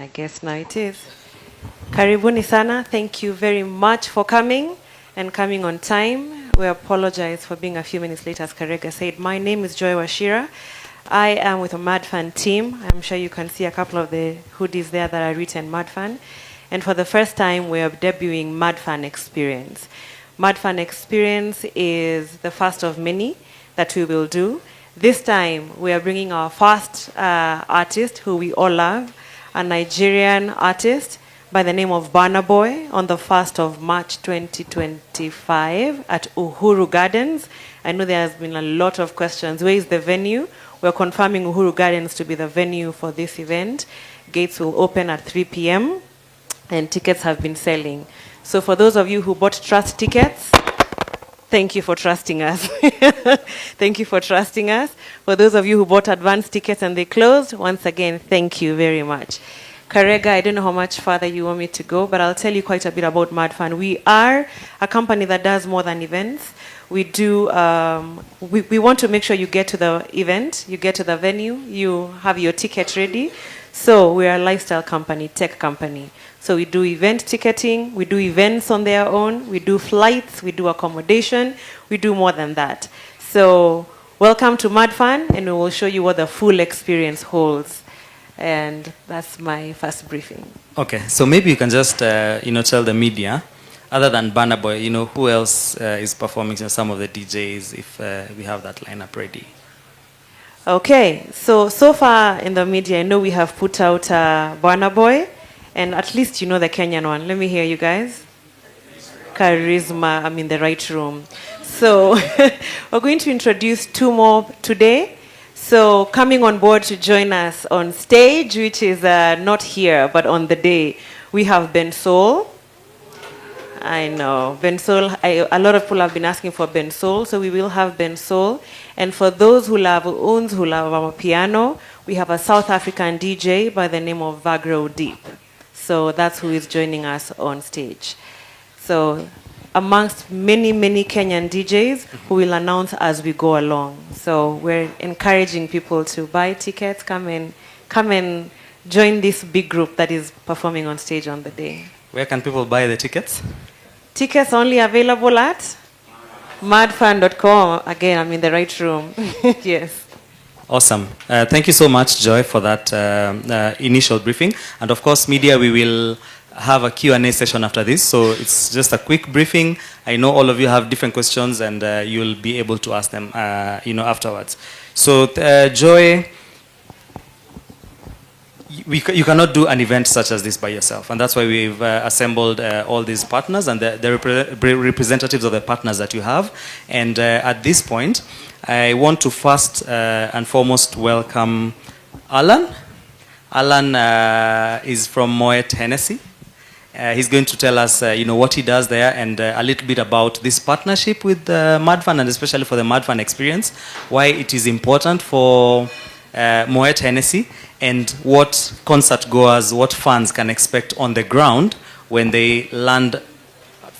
I guess now it is. Karibuni sana. Thank you very much for coming and coming on time. We apologize for being a few minutes late, as Karega said. My name is Joy Washira. I am with a Madfun team. I'm sure you can see a couple of the hoodies there that are written Madfun. And for the first time, we are debuting Madfun Xperience. Madfun Xperience is the first of many that we will do. This time, we are bringing our first artist, who we all love, a Nigerian artist by the name of Burna on the 1st of March 2025 at Uhuru Gardens. I know there has been a lot of questions. Where is the venue? We're confirming Uhuru Gardens to be the venue for this event. Gates will open at 3 p.m. and tickets have been selling. So for those of you who bought trust tickets, thank you for trusting us. Thank you for trusting us. For those of you who bought advance tickets and they closed, once again, thank you very much. Karega, I don't know how much further you want me to go, but I'll tell you quite a bit about Madfun. We are a company that does more than events. We do, we want to make sure you get to the event, you get to the venue, you have your ticket ready. So we are a lifestyle company, tech company. So we do event ticketing, we do events on their own, we do flights, we do accommodation, we do more than that. So welcome to Madfun, and we will show you what the full experience holds. And that's my first briefing. Okay, so maybe you can just, tell the media, other than Burna Boy, who else is performing, some of the DJs, if we have that lineup ready. Okay, so far in the media, I know we have put out Burna Boy, and at least you know the Kenyan one. Let me hear you guys. Charisma, I'm in the right room. So we're going to introduce two more today. So coming on board to join us on stage, which is not here, but on the day, we have Ben Soul. I know, Ben Soul, a lot of people have been asking for Ben Soul, so we will have Ben Soul. And for those who love Uns, who love our piano, we have a South African DJ by the name of Vagro Deep. So that's who is joining us on stage. So amongst many, many Kenyan DJs who will announce as we go along. So we're encouraging people to buy tickets, come and join this big group that is performing on stage on the day. Where can people buy the tickets? Tickets only available at madfun.com. Again, I'm in the right room. Yes. Awesome. Thank you so much, Joy, for that initial briefing. And of course, media, we will have a Q&A session after this. So it's just a quick briefing. I know all of you have different questions, and you'll be able to ask them, afterwards. So, Joy, you cannot do an event such as this by yourself, and that's why we've assembled all these partners and the representatives of the partners that you have. And at this point, I want to first and foremost welcome Alan. Alan is from Moet Hennessy. He's going to tell us, what he does there, and a little bit about this partnership with Madfun, and especially for the Madfun Xperience, why it is important for Moet Hennessy, and what concert goers, what fans can expect on the ground when they land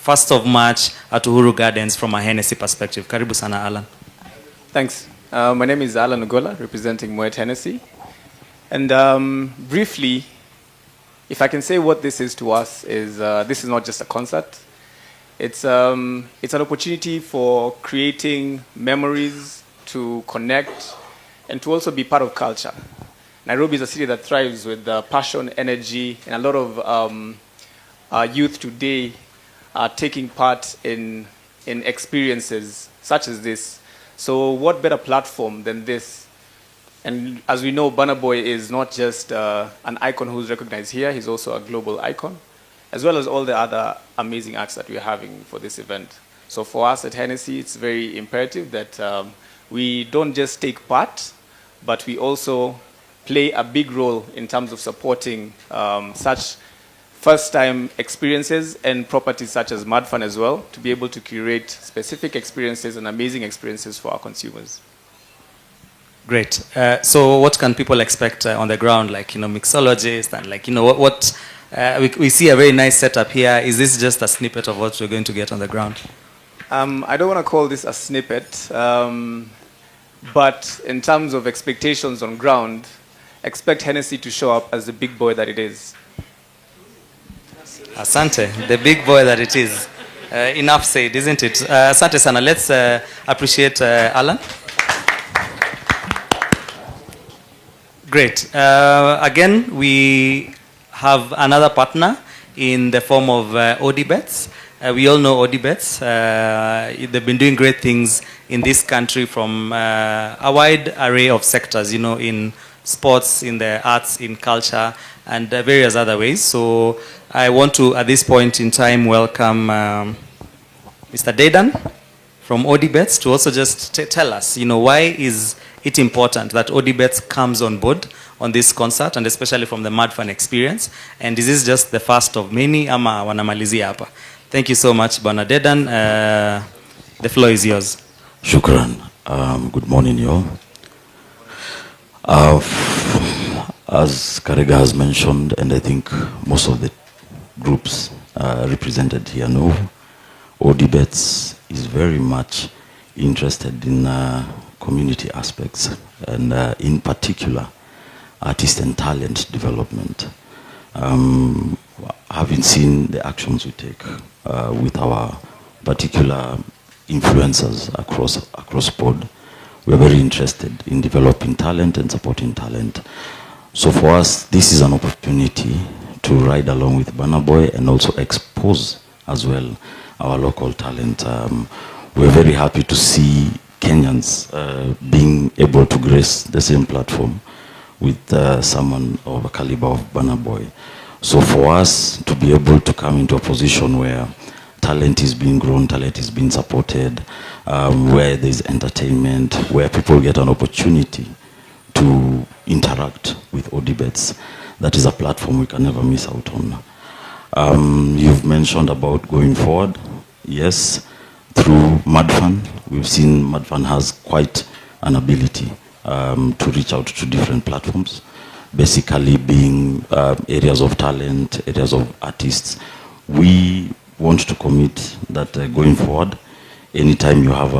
1st of March at Uhuru Gardens from a Hennessy perspective. Karibu sana, Alan. Thanks. My name is Alan Ugola, representing Moet Hennessy. And briefly, if I can say what this is to us, is this is not just a concert. It's an opportunity for creating memories, to connect, and to also be part of culture. Nairobi is a city that thrives with passion, energy, and a lot of youth today are taking part in experiences such as this. So what better platform than this? And as we know, Burna Boy is not just an icon who's recognized here, he's also a global icon, as well as all the other amazing acts that we're having for this event. So for us at Hennessy, it's very imperative that we don't just take part, but we also play a big role in terms of supporting such first-time experiences and properties such as Madfun as well, to be able to curate specific experiences and amazing experiences for our consumers. Great. So what can people expect on the ground, like, mixologists and what we see a very nice setup here. Is this just a snippet of what we're going to get on the ground? I don't want to call this a snippet, but in terms of expectations on ground, expect Hennessy to show up as the big boy that it is. Asante, the big boy that it is. Enough said, isn't it? Asante sana. Let's appreciate Alan. Great. Again, we have another partner in the form of ODBets. We all know ODBets. They've been doing great things in this country from a wide array of sectors, you know, in sports, in the arts, in culture, and various other ways. So I want to, at this point in time, welcome Mr. Dedan from ODBets to also just tell us, you know, why is it important that ODBets comes on board on this concert, and especially from the Madfun Experience. And is this just the first of many, ama wanamalizia hapa? Thank you so much, Burna Dedan. The floor is yours. Shukran. Good morning, y'all. As Karega has mentioned, and I think most of the groups represented here know, ODBets is very much interested in community aspects, and in particular, artist and talent development. Having seen the actions we take with our particular influencers across board, we are very interested in developing talent and supporting talent. So for us, this is an opportunity to ride along with Burna Boy and also expose as well our local talent. We're very happy to see Kenyans being able to grace the same platform with someone of a caliber of Burna Boy. So for us to be able to come into a position where talent is being grown, talent is being supported, where there's entertainment, where people get an opportunity to interact with ODBets, that is a platform we can never miss out on. You've mentioned about going forward. Yes, through Madfun, we've seen Madfun has quite an ability to reach out to different platforms, basically being areas of talent, areas of artists. We want to commit that going forward, anytime you have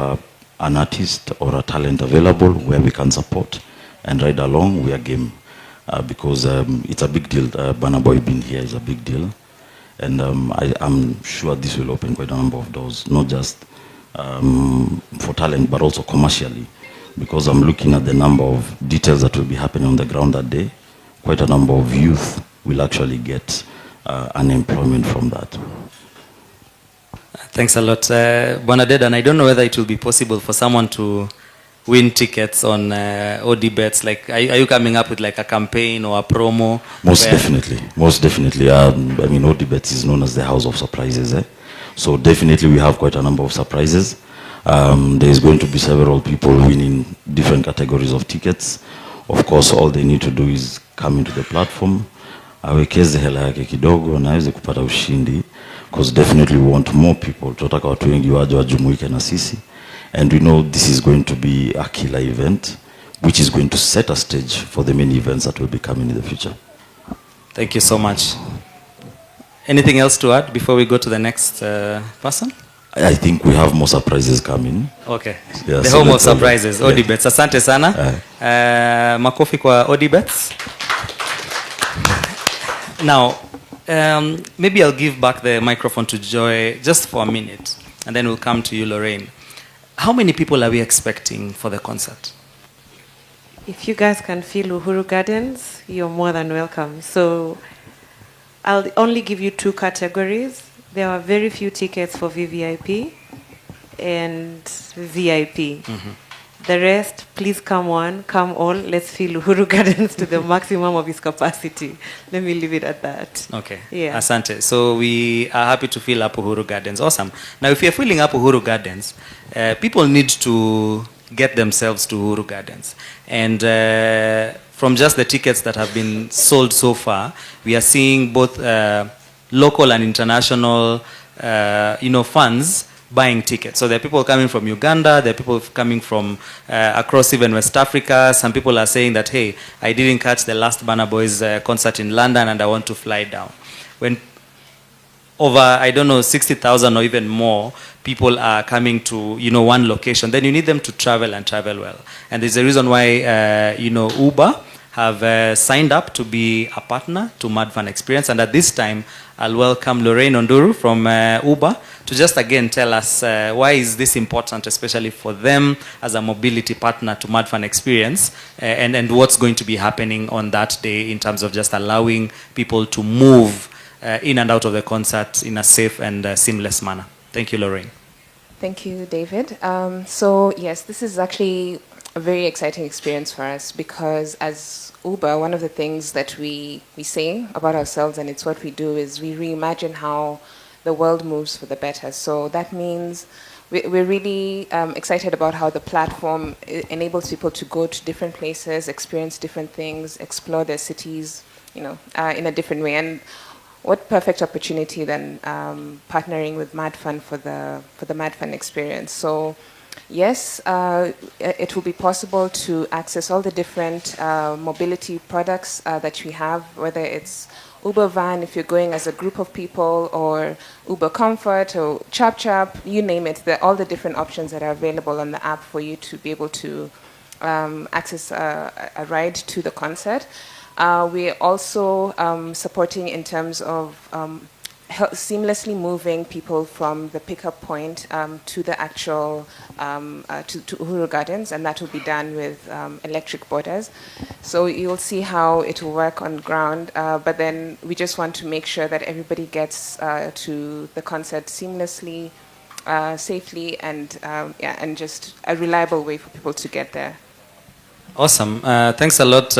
an artist or a talent available where we can support and ride along, we are game. Because it's a big deal. Burna Boy being here is a big deal. And I'm sure this will open quite a number of doors, not just for talent, but also commercially. Because I'm looking at the number of details that will be happening on the ground that day. Quite a number of youth will actually get unemployment from that. Thanks a lot. Burna Dedan, I don't know whether it will be possible for someone to win tickets on ODBets. Like, are you coming up with like a campaign or a promo? Most definitely. I mean, ODBets is known as the house of surprises. So definitely we have quite a number of surprises. There's going to be several people winning different categories of tickets. Of course, all they need to do is come into the platform, awekeze hela yake kidogo na aweze kupata ushindi, because definitely we want more people. Tunataka watu wengi waje wajumuike na sisi. And we know this is going to be a killer event, which is going to set a stage for the many events that will be coming in the future. Thank you so much. Anything else to add before we go to the next person? I think we have more surprises coming. Okay. Yeah, the so home of surprises, yeah. ODBets. Asante sana. Makofi kwa ODBets. Now, maybe I'll give back the microphone to Joy just for a minute, and then we'll come to you, Lorraine. How many people are we expecting for the concert? If you guys can fill Uhuru Gardens, you're more than welcome. So I'll only give you 2 categories. There are very few tickets for VVIP and VIP. Mm-hmm. The rest, please come one, come all. Let's fill Uhuru Gardens to the maximum of its capacity. Let me leave it at that. Okay. Yeah. Asante. So we are happy to fill up Uhuru Gardens. Awesome. Now, if you're filling up Uhuru Gardens, people need to get themselves to Uhuru Gardens. And from just the tickets that have been sold so far, we are seeing both local and international, funds buying tickets. So there are people coming from Uganda, there are people coming from across even West Africa. Some people are saying that, hey, I didn't catch the last Burna Boy's concert in London and I want to fly down. When over, 60,000 or even more people are coming to, one location, then you need them to travel and travel well. And there's a reason why, Uber have signed up to be a partner to Madfun Xperience. And at this time, I'll welcome Lorraine Onduru from Uber to just again tell us why is this important, especially for them as a mobility partner to Madfun Xperience, and what's going to be happening on that day in terms of just allowing people to move in and out of the concert in a safe and seamless manner. Thank you, Lorraine. Thank you, David. So yes, this is actually a very exciting experience for us because as Uber, one of the things that we say about ourselves, and it's what we do, is we reimagine how the world moves for the better. So that means we're really excited about how the platform enables people to go to different places, experience different things, explore their cities, in a different way. And what perfect opportunity than partnering with Madfun for the Madfun experience. So yes, it will be possible to access all the different mobility products that we have, whether it's Uber Van if you're going as a group of people, or Uber Comfort, or Chap Chap, you name it. All the different options that are available on the app for you to be able to access a ride to the concert. We're also supporting in terms of seamlessly moving people from the pickup point to the actual to Uhuru Gardens, and that will be done with electric boarders. So you'll see how it will work on ground, but then we just want to make sure that everybody gets to the concert seamlessly, safely, and and just a reliable way for people to get there. Awesome. Thanks a lot,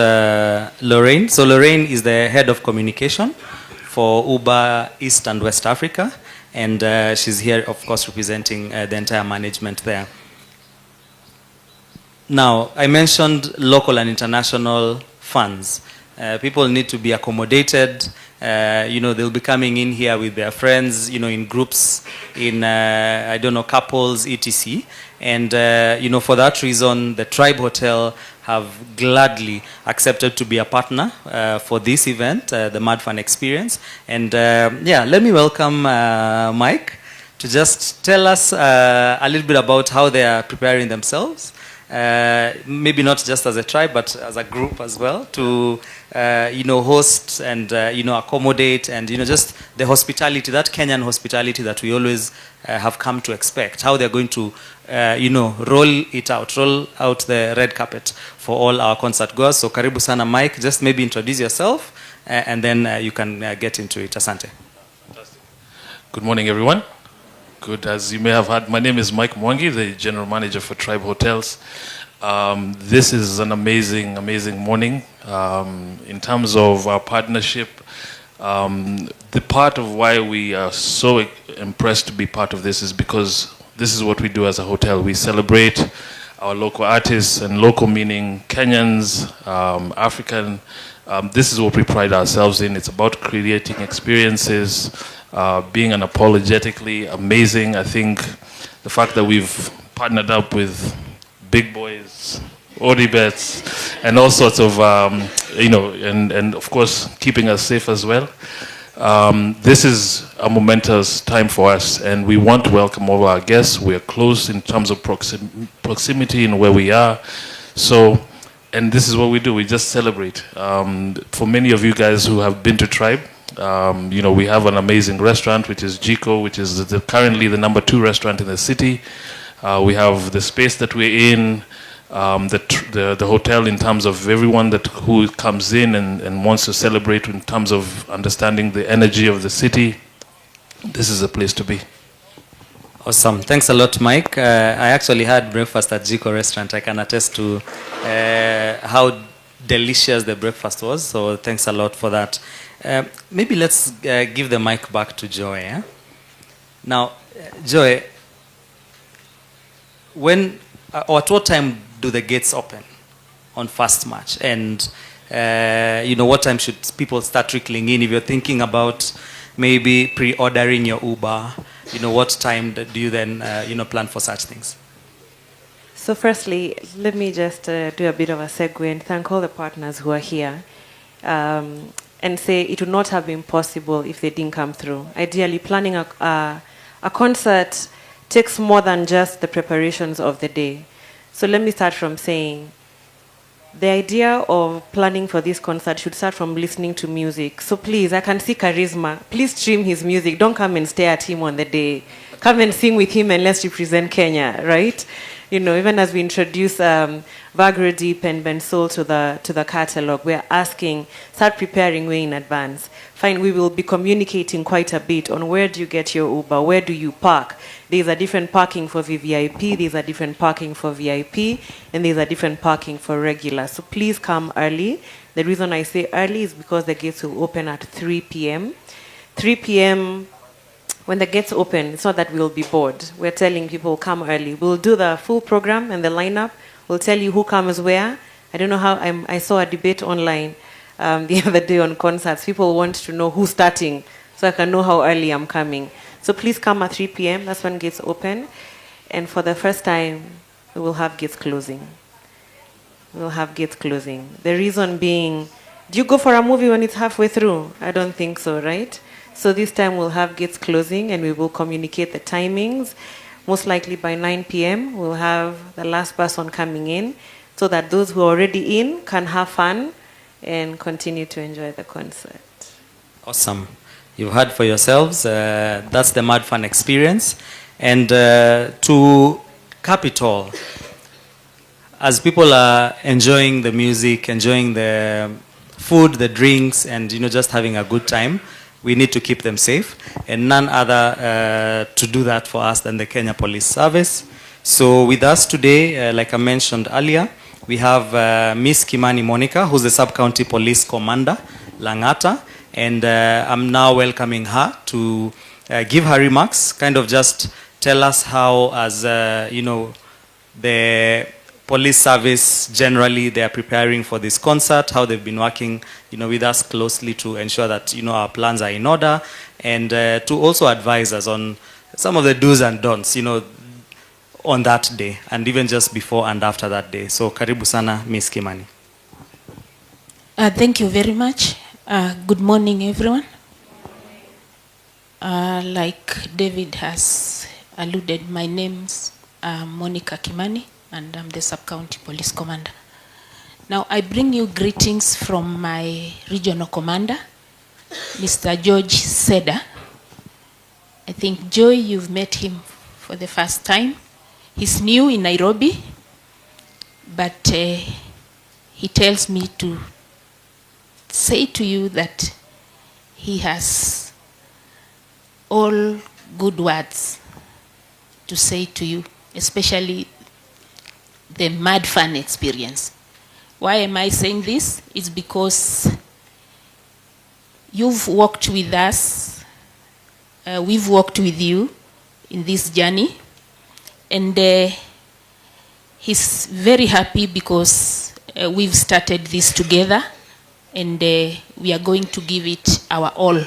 Lorraine. So Lorraine is the head of communication for Uber East and West Africa, and she's here, of course, representing the entire management there. Now, I mentioned local and international funds. People need to be accommodated. They'll be coming in here with their friends, in groups, in, couples, etc. And, for that reason, the Tribe Hotel have gladly accepted to be a partner for this event, the Madfun Xperience. And, let me welcome Mike to just tell us a little bit about how they are preparing themselves. Maybe not just as a tribe, but as a group as well, to host and accommodate, and just the hospitality, that Kenyan hospitality that we always have come to expect. How they're going to roll out the red carpet for all our concert goers. So karibu sana, Mike. Just maybe introduce yourself, and then you can get into it. Asante. Fantastic. Good morning, everyone. Good. As you may have heard, my name is Mike Mwangi, the General Manager for Tribe Hotels. This is an amazing, amazing morning. In terms of our partnership, the part of why we are so impressed to be part of this is because this is what we do as a hotel. We celebrate our local artists, and local meaning Kenyans, African. This is what we pride ourselves in. It's about creating experiences, being unapologetically amazing. I think the fact that we've partnered up with big boys, Odibets, and all sorts of, and of course keeping us safe as well. This is a momentous time for us, and we want to welcome all our guests. We are close in terms of proximity in where we are. So, and this is what we do. We just celebrate. For many of you guys who have been to Tribe, we have an amazing restaurant, which is Jiko, which is currently the #2 restaurant in the city. We have the space that we're in, the hotel, in terms of everyone who comes in and wants to celebrate in terms of understanding the energy of the city. This is a place to be. Awesome. Thanks a lot, Mike. I actually had breakfast at Jiko restaurant. I can attest to how delicious the breakfast was. So thanks a lot for that. Maybe let's give the mic back to Joy. Eh? Now, Joy, at what time do the gates open on first March? And, what time should people start trickling in? If you're thinking about maybe pre-ordering your Uber, what time do you then, plan for such things? So firstly, let me just do a bit of a segue and thank all the partners who are here. And say it would not have been possible if they didn't come through. Ideally, planning a concert takes more than just the preparations of the day. So let me start from saying, the idea of planning for this concert should start from listening to music. So please, I can see Charisma. Please stream his music. Don't come and stare at him on the day. Come and sing with him and let's represent Kenya, right? You know, even as we introduce Vagro Deep and Ben Soul to the catalog, we're asking, start preparing way in advance. Fine, we will be communicating quite a bit on where do you get your Uber, where do you park. There's a different parking for VVIP, there's a different parking for VIP, and there's a different parking for regular. So please come early. The reason I say early is because the gates will open at 3 p.m. 3 p.m., when the gates open, it's not that we'll be bored. We're telling people come early. We'll do the full program and the lineup. We'll tell you who comes where. I don't know how, I saw a debate online the other day on concerts. People want to know who's starting so I can know how early I'm coming. So please come at 3 p.m. That's when gates open. And for the first time, we will have gates closing. We'll have gates closing. The reason being, do you go for a movie when it's halfway through? I don't think so, right? So this time we'll have gates closing and we will communicate the timings. Most likely by 9 p.m. we'll have the last person coming in so that those who are already in can have fun and continue to enjoy the concert. Awesome. You've heard for yourselves. That's the Madfun experience. And to cap it all, as people are enjoying the music, enjoying the food, the drinks, and just having a good time, we need to keep them safe. And none other to do that for us than the Kenya Police Service. So with us today, like I mentioned earlier, we have Miss Kimani Monica, who's the Sub-County Police Commander, Langata. And I'm now welcoming her to give her remarks, kind of just tell us how, as the police service generally, they are preparing for this concert, how they've been working with us closely to ensure that our plans are in order, and to also advise us on some of the do's and don'ts on that day, and even just before and after that day. So karibu sana, Miss Kimani. Thank you very much. Good morning, everyone. Like David has alluded, my name's Monica Kimani, and I'm the Sub-County Police Commander. Now, I bring you greetings from my regional commander, Mr. George Seda. I think, Joy, you've met him for the first time. He's new in Nairobi, but he tells me to say to you that he has all good words to say to you, especially the Madfun experience. Why am I saying this? It's because you've walked with us, we've walked with you in this journey, and he's very happy because we've started this together, and we are going to give it our all.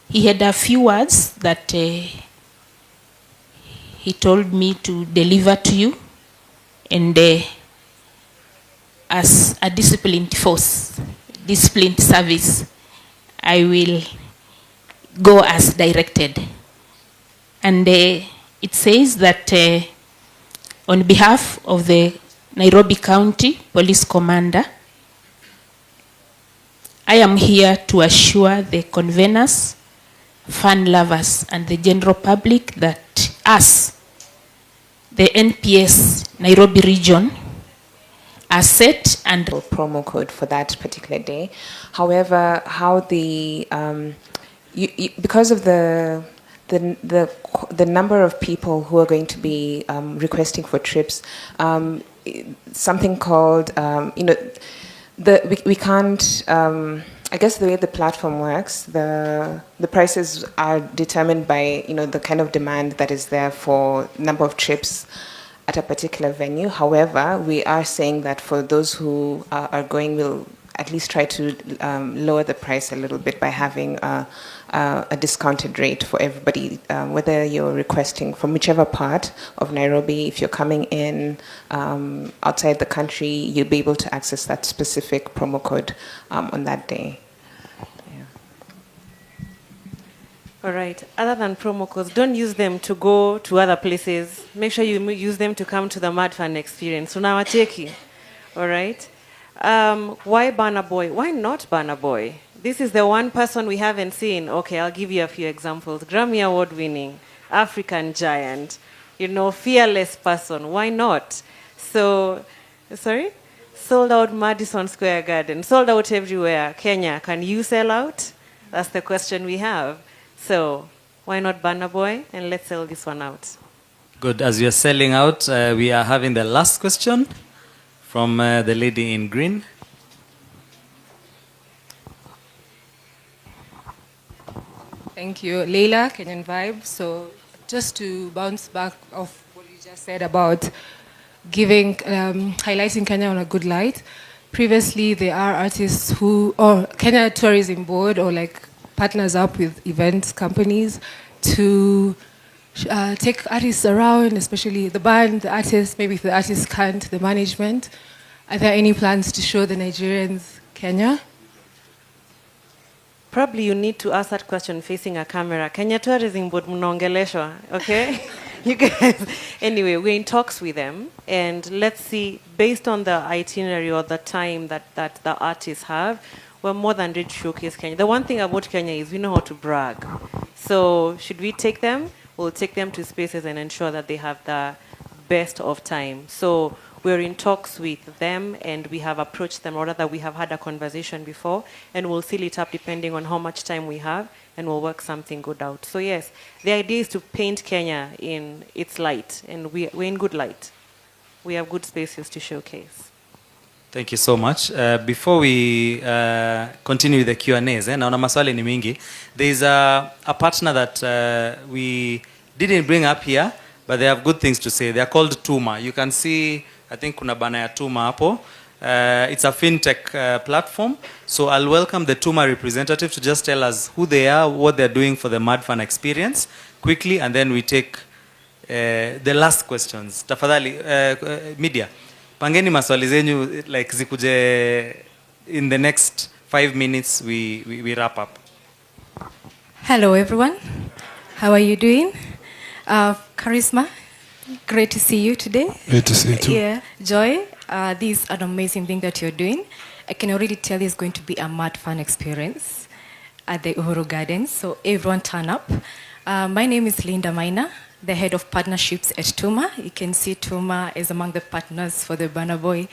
He had a few words that he told me to deliver to you, and as a disciplined force, disciplined service, I will go as directed. And it says that on behalf of the Nairobi County Police Commander, I am here to assure the conveners, fun lovers, and the general public that us, the NPS Nairobi region, are set and promo code for that particular day. However, how the because of the number of people who are going to be requesting for trips, something called we can't. I guess the way the platform works, the prices are determined by the kind of demand that is there for number of trips at a particular venue. However, we are saying that for those who are going, we'll at least try to lower the price a little bit by having a discounted rate for everybody, whether you're requesting from whichever part of Nairobi. If you're coming in outside the country, you'll be able to access that specific promo code on that day. All right. Other than promo codes, don't use them to go to other places. Make sure you use them to come to the Madfun experience. So now cheki. All right. Why Burna Boy? Why not Burna Boy? This is the one person we haven't seen. Okay, I'll give you a few examples. Grammy Award winning, African giant, fearless person. Why not? So, sorry? Sold out Madison Square Garden, sold out everywhere. Kenya, can you sell out? That's the question we have. So, why not Burna Boy? And let's sell this one out. Good. As you're selling out, we are having the last question from the lady in green. Thank you. Leila, Kenyan Vibe. So just to bounce back off what you just said about highlighting Kenya on a good light. Previously, there are artists or Kenya Tourism Board or partners up with events companies to take artists around, especially the band, the artists, maybe if the artists can't, the management. Are there any plans to show the Nigerians Kenya? Probably you need to ask that question facing a camera. Kenya Tourism Board mnaongeleshwa, okay? You guys, anyway, we're in talks with them, and let's see, based on the itinerary or the time that the artists have, we're more than ready to showcase Kenya. The one thing about Kenya is we know how to brag. So should we take them? We'll take them to spaces and ensure that they have the best of time. So we're in talks with them, and we have approached them, or rather we have had a conversation before, and we'll seal it up depending on how much time we have, and we'll work something good out. So yes, the idea is to paint Kenya in its light, and we're in good light. We have good spaces to showcase. Thank you so much. Before we continue with the Q&As, naona maswali ni mingi. There's a partner that we didn't bring up here, but they have good things to say. They are called Tuma. You can see, I think kuna bana ya Tuma hapo. It's a fintech platform. So I'll welcome the Tuma representative to just tell us who they are, what they're doing for the Madfun experience quickly, and then we take the last questions. Tafadhali, media. Pangeni maswali zenyu zikuje in the next 5 minutes we wrap up. Hello everyone. How are you doing? Charisma, great to see you today. Great to see you too. Yeah, Joy, this is an amazing thing that you're doing. I can already tell it's going to be a mad fun experience at the Uhuru Gardens, so everyone turn up. My name is Linda Maina, the head of partnerships at Tuma. You can see Tuma is among the partners for the Burna Boy